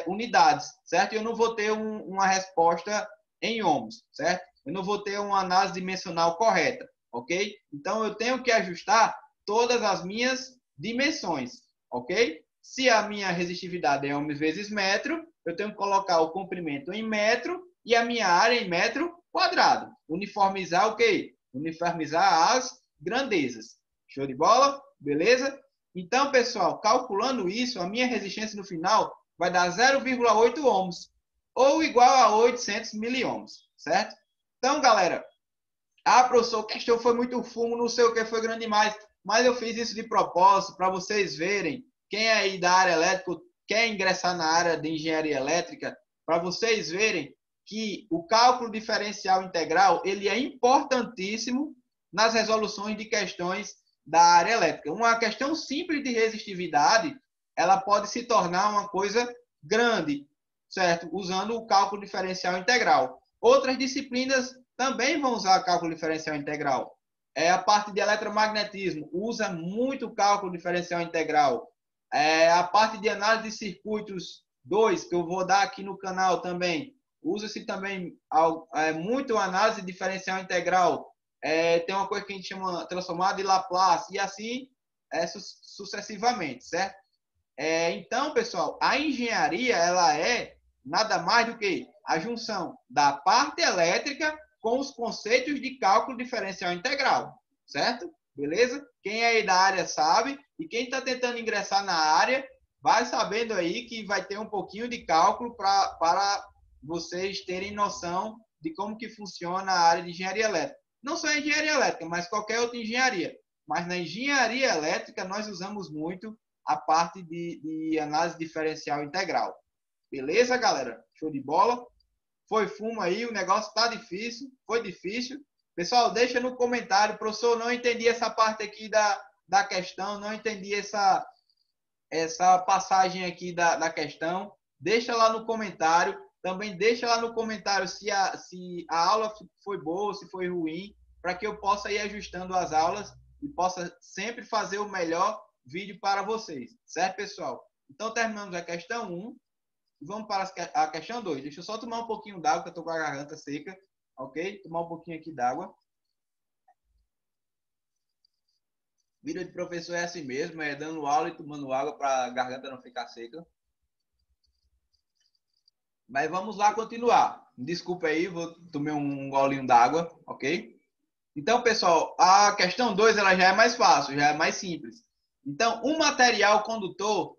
unidades, certo? Eu não vou ter uma resposta em ohms, certo? Eu não vou ter uma análise dimensional correta, ok? Então, eu tenho que ajustar todas as minhas dimensões, ok? Se a minha resistividade é ohms vezes metro, eu tenho que colocar o comprimento em metro e a minha área em metro quadrado. Uniformizar o quê? Uniformizar as grandezas. Show de bola? Beleza? Então, pessoal, calculando isso, a minha resistência no final vai dar 0,8 ohms, ou igual a 800 miliohms, certo? Então, galera, professor, a questão foi muito fumo, não sei o que, foi grande demais, mas eu fiz isso de propósito para vocês verem. Quem é aí da área elétrica, quer ingressar na área de engenharia elétrica, para vocês verem que o cálculo diferencial integral ele é importantíssimo nas resoluções de questões da área elétrica. Uma questão simples de resistividade, ela pode se tornar uma coisa grande, certo? Usando o cálculo diferencial integral. Outras disciplinas também vão usar cálculo diferencial integral. A parte de eletromagnetismo usa muito o cálculo diferencial integral. A parte de análise de circuitos 2, que eu vou dar aqui no canal também, usa-se também muito análise diferencial integral. Tem uma coisa que a gente chama transformada de Laplace, e assim sucessivamente, certo? Então, pessoal, a engenharia ela é nada mais do que a junção da parte elétrica com os conceitos de cálculo diferencial integral, certo? Beleza? Quem é aí da área sabe, e quem está tentando ingressar na área vai sabendo aí que vai ter um pouquinho de cálculo para vocês terem noção de como que funciona a área de engenharia elétrica. Não só a engenharia elétrica, mas qualquer outra engenharia. Mas na engenharia elétrica nós usamos muito a parte de análise diferencial integral. Beleza, galera? Show de bola? Foi fumo aí, o negócio está difícil, foi difícil. Pessoal, deixa no comentário, professor, não entendi essa parte aqui da questão, não entendi essa passagem aqui da questão. Deixa lá no comentário, também deixa lá no comentário se a aula foi boa, se foi ruim, para que eu possa ir ajustando as aulas e possa sempre fazer o melhor vídeo para vocês, certo, pessoal? Então, terminamos a questão 1. Vamos para a questão 2. Deixa eu só tomar um pouquinho d'água, que eu estou com a garganta seca. Ok? Tomar um pouquinho aqui d'água. Vida de professor é assim mesmo, dando aula e tomando água para a garganta não ficar seca. Mas vamos lá continuar. Desculpa aí, vou tomar um golinho d'água, ok? Então, pessoal, a questão 2 ela já é mais fácil, já é mais simples. Então, um material condutor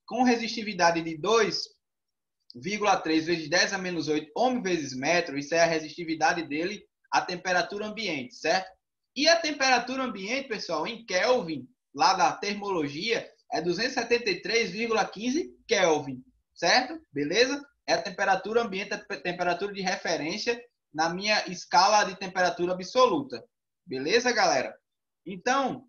com resistividade de 2,3 vezes 10 a menos 8 ohm vezes metro, isso é a resistividade dele à temperatura ambiente, certo? E a temperatura ambiente, pessoal, em Kelvin, lá da termologia, é 273,15 Kelvin, certo? Beleza? É a temperatura ambiente, a temperatura de referência na minha escala de temperatura absoluta. Beleza, galera? Então,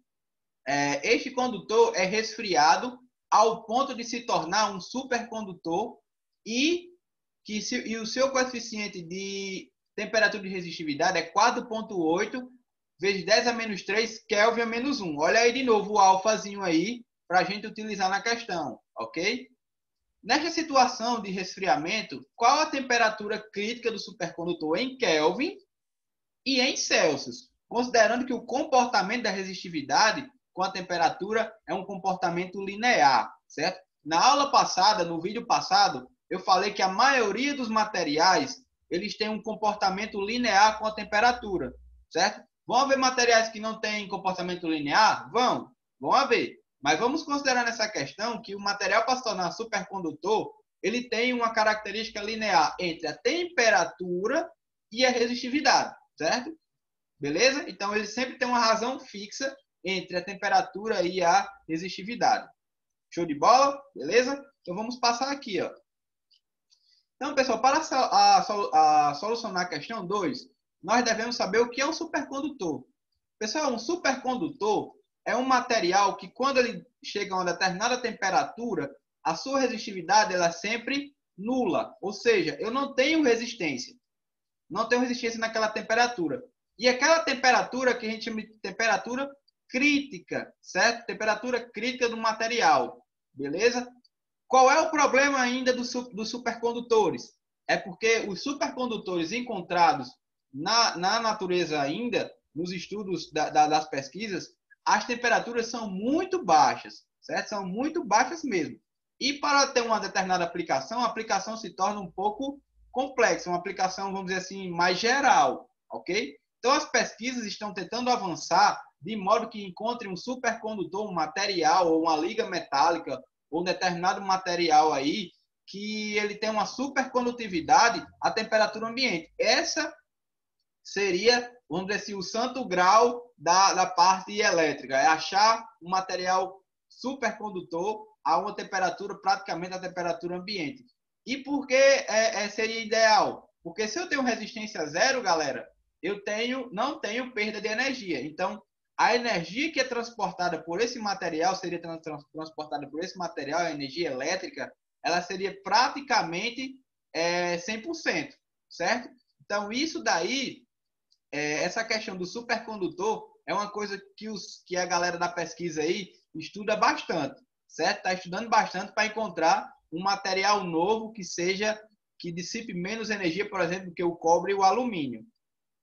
este condutor é resfriado ao ponto de se tornar um supercondutor e o seu coeficiente de temperatura de resistividade é 4,8 vezes 10 a menos 3 Kelvin a menos 1. Olha aí de novo o alfazinho aí para a gente utilizar na questão, ok? Nesta situação de resfriamento, qual a temperatura crítica do supercondutor em Kelvin e em Celsius? Considerando que o comportamento da resistividade com a temperatura é um comportamento linear, certo? Na aula passada, no vídeo passado, eu falei que a maioria dos materiais eles têm um comportamento linear com a temperatura, certo? Vão haver materiais que não têm comportamento linear? Vão haver. Mas vamos considerar nessa questão que o material, para se tornar supercondutor, ele tem uma característica linear entre a temperatura e a resistividade, certo? Beleza? Então, ele sempre tem uma razão fixa entre a temperatura e a resistividade. Show de bola? Beleza? Então, vamos passar aqui, ó. Então, pessoal, para solucionar a questão 2, nós devemos saber o que é um supercondutor. Pessoal, um supercondutor é um material que, quando ele chega a uma determinada temperatura, a sua resistividade ela é sempre nula. Ou seja, eu não tenho resistência. Não tenho resistência naquela temperatura. E aquela temperatura que a gente chama de temperatura crítica, certo? Temperatura crítica do material. Beleza? Qual é o problema ainda dos supercondutores? É porque os supercondutores encontrados na natureza ainda, nos estudos das pesquisas, as temperaturas são muito baixas, certo? São muito baixas mesmo. E para ter uma determinada aplicação, a aplicação se torna um pouco complexa, uma aplicação, vamos dizer assim, mais geral, ok? Então, as pesquisas estão tentando avançar de modo que encontrem um supercondutor, um material ou uma liga metálica ou um determinado material aí que ele tem uma supercondutividade à temperatura ambiente. Essa seria, vamos dizer assim, o santo grau da parte elétrica, é achar um material supercondutor a uma temperatura, praticamente a temperatura ambiente. E por que seria ideal? Porque se eu tenho resistência zero, galera, eu não tenho perda de energia. Então, a energia que é transportada por esse material, seria transportada por esse material, a energia elétrica, ela seria praticamente 100%, certo? Então, isso daí, essa questão do supercondutor é uma coisa que a galera da pesquisa aí estuda bastante, certo? Está estudando bastante para encontrar um material novo que dissipe menos energia, por exemplo, que o cobre e o alumínio.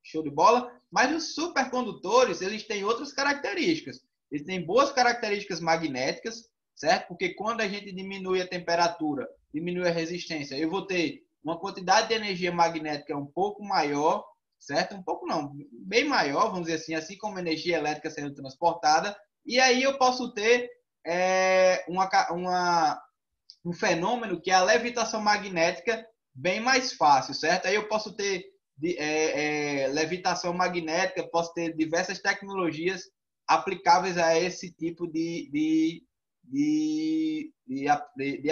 Show de bola? Mas os supercondutores, eles têm outras características. Eles têm boas características magnéticas, certo? Porque quando a gente diminui a temperatura, diminui a resistência, eu vou ter uma quantidade de energia magnética um pouco maior, certo? Um pouco não, bem maior, vamos dizer assim como energia elétrica sendo transportada. E aí eu posso ter um fenômeno que é a levitação magnética bem mais fácil, certo? Aí eu posso ter levitação magnética, posso ter diversas tecnologias aplicáveis a esse tipo de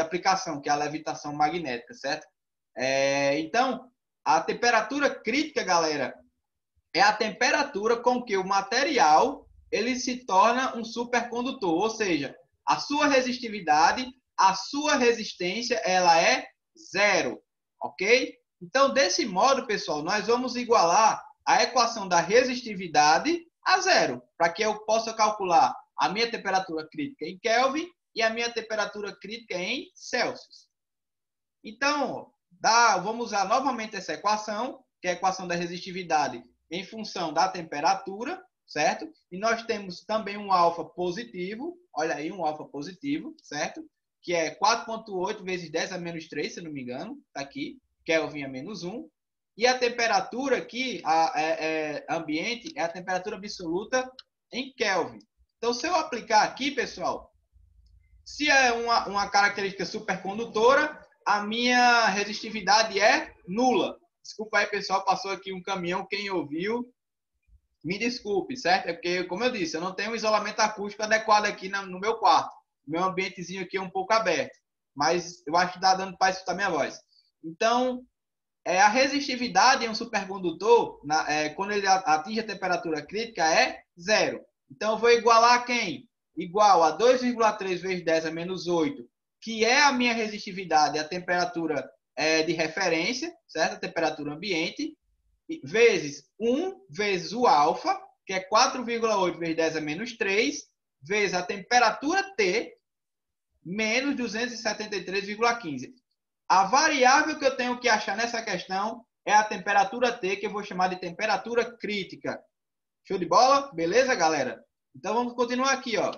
aplicação, que é a levitação magnética, certo? Então, a temperatura crítica, galera, é a temperatura com que o material ele se torna um supercondutor, ou seja, a sua resistividade, a sua resistência, ela é zero, ok? Então, desse modo, pessoal, nós vamos igualar a equação da resistividade a zero, para que eu possa calcular a minha temperatura crítica em Kelvin e a minha temperatura crítica em Celsius. Então, vamos usar novamente essa equação, que é a equação da resistividade em função da temperatura, certo? E nós temos também um alfa positivo, olha aí, um alfa positivo, certo? Que é 4,8 vezes 10 a menos 3, se não me engano, está aqui. Kelvin a menos 1. E a temperatura aqui, ambiente, é a temperatura absoluta em Kelvin. Então, se eu aplicar aqui, pessoal, se é uma característica supercondutora, a minha resistividade é nula. Desculpa aí, pessoal, passou aqui um caminhão, quem ouviu, me desculpe, certo? É porque, como eu disse, eu não tenho um isolamento acústico adequado aqui no meu quarto. Meu ambientezinho aqui é um pouco aberto. Mas eu acho que está dando para escutar minha voz. Então, a resistividade em um supercondutor, quando ele atinge a temperatura crítica, é zero. Então, eu vou igualar a quem? Igual a 2,3 vezes 10 a menos 8, que é a minha resistividade, a temperatura de referência, certo? A temperatura ambiente, vezes 1 vezes o alfa, que é 4,8 vezes 10 a menos 3, vezes a temperatura T, menos 273,15. A variável que eu tenho que achar nessa questão é a temperatura T, que eu vou chamar de temperatura crítica. Show de bola? Beleza, galera? Então, vamos continuar aqui, ó.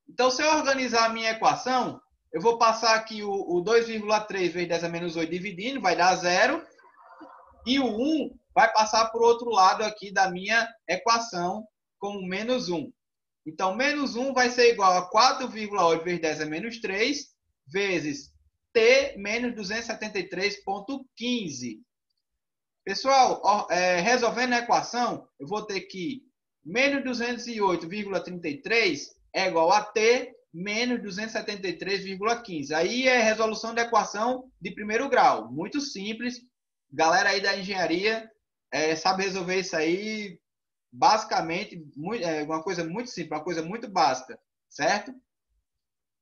Então, se eu organizar a minha equação, eu vou passar aqui o 2,3 vezes 10 a menos 8 dividindo, vai dar 0. E o 1 vai passar para o outro lado aqui da minha equação como menos 1. Então, menos 1 vai ser igual a 4,8 vezes 10 a menos 3, vezes T menos 273,15. Pessoal, resolvendo a equação, eu vou ter que menos 208,33 é igual a T menos 273,15. Aí é resolução da equação de primeiro grau. Muito simples. Galera aí da engenharia sabe resolver isso aí basicamente, uma coisa muito simples, uma coisa muito básica, certo?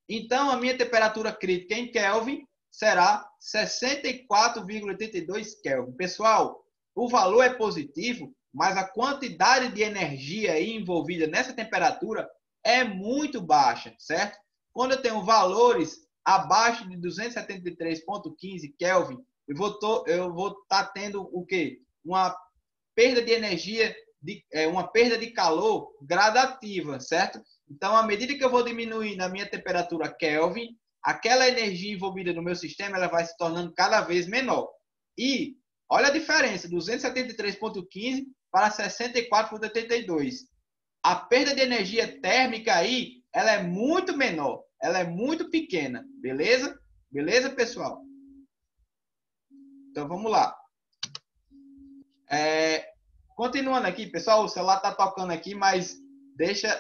Então, a minha temperatura crítica em Kelvin será 64,82 Kelvin. Pessoal, o valor é positivo, mas a quantidade de energia aí envolvida nessa temperatura é muito baixa, certo? Quando eu tenho valores abaixo de 273,15 Kelvin, eu vou estar tendo o quê? Uma perda de energia, uma perda de calor gradativa, certo? Então, à medida que eu vou diminuindo a minha temperatura Kelvin, aquela energia envolvida no meu sistema ela vai se tornando cada vez menor. E olha a diferença, 273,15 para 64,82. A perda de energia térmica aí, ela é muito menor, ela é muito pequena, beleza? Beleza, pessoal? Então, vamos lá. Continuando aqui, pessoal, o celular está tocando aqui, mas deixa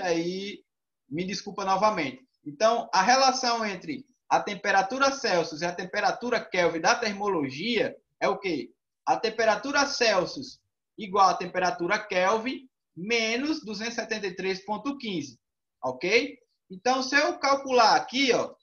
aí, me desculpa novamente. Então, a relação entre a temperatura Celsius e a temperatura Kelvin da termologia é o quê? A temperatura Celsius igual à temperatura Kelvin menos 273,15, ok? Então, se eu calcular aqui, ó,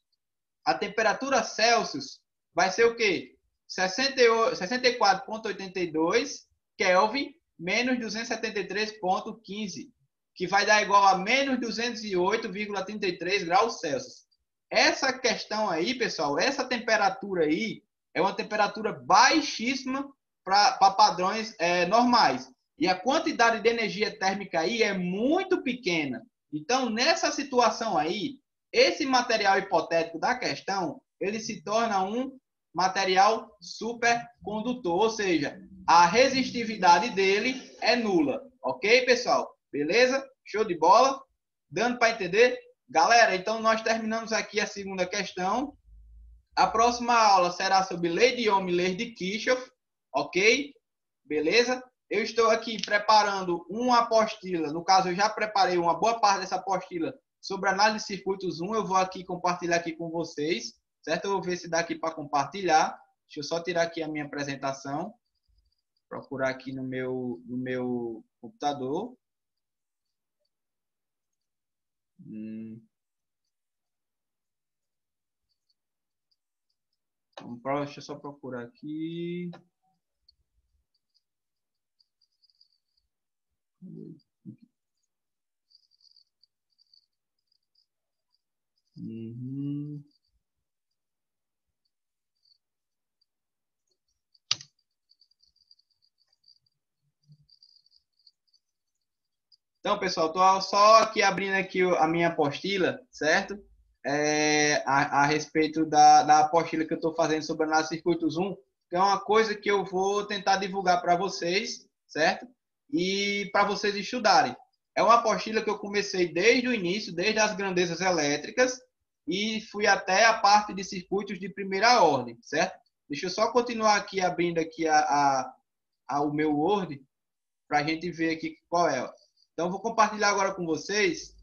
a temperatura Celsius vai ser o quê? 64,82 Kelvin menos 273,15, que vai dar igual a menos 208,33 graus Celsius. Essa questão aí, pessoal, essa temperatura aí é uma temperatura baixíssima para padrões normais. E a quantidade de energia térmica aí é muito pequena. Então, nessa situação aí, esse material hipotético da questão, ele se torna um material supercondutor, ou seja, a resistividade dele é nula. Ok, pessoal? Beleza? Show de bola? Dando para entender? Galera, então nós terminamos aqui a segunda questão. A próxima aula será sobre lei de Ohm e lei de Kirchhoff. Ok? Beleza? Eu estou aqui preparando uma apostila. No caso, eu já preparei uma boa parte dessa apostila sobre análise de circuitos 1. Eu vou aqui compartilhar aqui com vocês. Certo? Eu vou ver se dá aqui para compartilhar. Deixa eu só tirar aqui a minha apresentação. Procurar aqui no meu computador. Deixa eu só procurar aqui. Então, pessoal, estou só aqui abrindo aqui a minha apostila, certo? A respeito da apostila que eu estou fazendo sobre análise de circuitos 1, que é uma coisa que eu vou tentar divulgar para vocês, certo? E para vocês estudarem. É uma apostila que eu comecei desde o início, desde as grandezas elétricas, e fui até a parte de circuitos de primeira ordem, certo? Deixa eu só continuar aqui abrindo aqui o meu Word, para a gente ver aqui qual é. Então, vou compartilhar agora com vocês.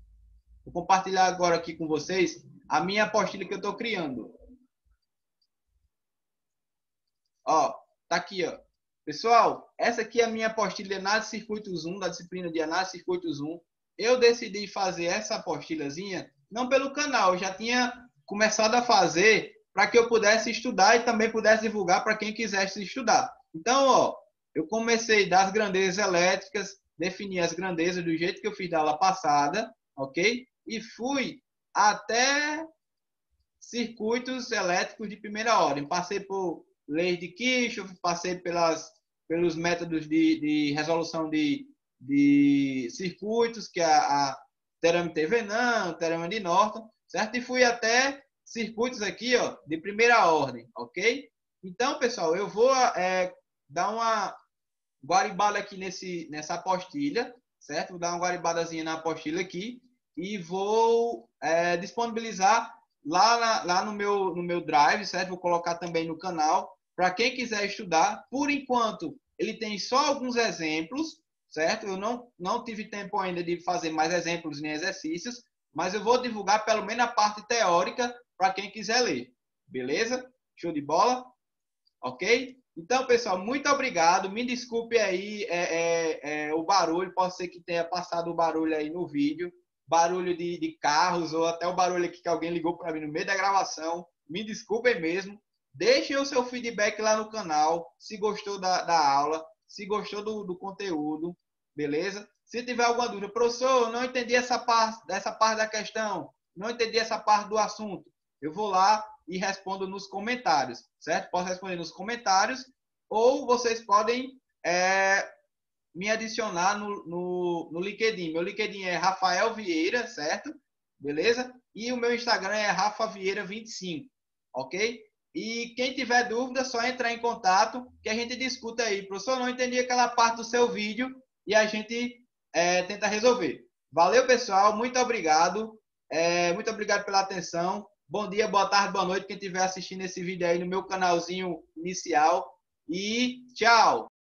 Vou compartilhar agora aqui com vocês a minha apostila que eu estou criando. Ó, tá aqui, ó. Pessoal, essa aqui é a minha apostila de análise de circuitos 1, da disciplina de análise de circuitos 1. Eu decidi fazer essa apostilazinha, não pelo canal, eu já tinha começado a fazer para que eu pudesse estudar e também pudesse divulgar para quem quisesse estudar. Então, ó, eu comecei das grandezas elétricas, defini as grandezas do jeito que eu fiz da aula passada, ok? E fui até circuitos elétricos de primeira ordem. Passei por leis de Kirchhoff, passei pelos métodos de resolução de circuitos, que é a teorema de Thevenin, teorema de Norton, certo? E fui até circuitos aqui, ó, de primeira ordem, ok? Então, pessoal, eu vou dar uma guaribada aqui nessa apostila, certo? Vou dar uma guaribadazinha na apostila aqui e vou disponibilizar lá no meu Drive, certo? Vou colocar também no canal para quem quiser estudar. Por enquanto, ele tem só alguns exemplos, certo? Eu não tive tempo ainda de fazer mais exemplos nem exercícios, mas eu vou divulgar pelo menos a parte teórica para quem quiser ler. Beleza? Show de bola? Ok? Então, pessoal, muito obrigado. Me desculpe aí o barulho. Pode ser que tenha passado o barulho aí no vídeo. Barulho de carros ou até o barulho aqui que alguém ligou para mim no meio da gravação. Me desculpem mesmo. Deixem o seu feedback lá no canal. Se gostou da aula, se gostou do conteúdo, beleza? Se tiver alguma dúvida, professor, não entendi essa parte da questão, não entendi essa parte do assunto. Eu vou lá e respondo nos comentários, certo? Posso responder nos comentários ou vocês podem me adicionar no LinkedIn. Meu LinkedIn é Rafael Vieira, certo? Beleza? E o meu Instagram é Rafa Vieira 25, ok? E quem tiver dúvida, é só entrar em contato que a gente discuta aí. Professor, não entendi aquela parte do seu vídeo e a gente tenta resolver. Valeu, pessoal. Muito obrigado. Muito obrigado pela atenção. Bom dia, boa tarde, boa noite, quem estiver assistindo esse vídeo aí no meu canalzinho inicial. E tchau!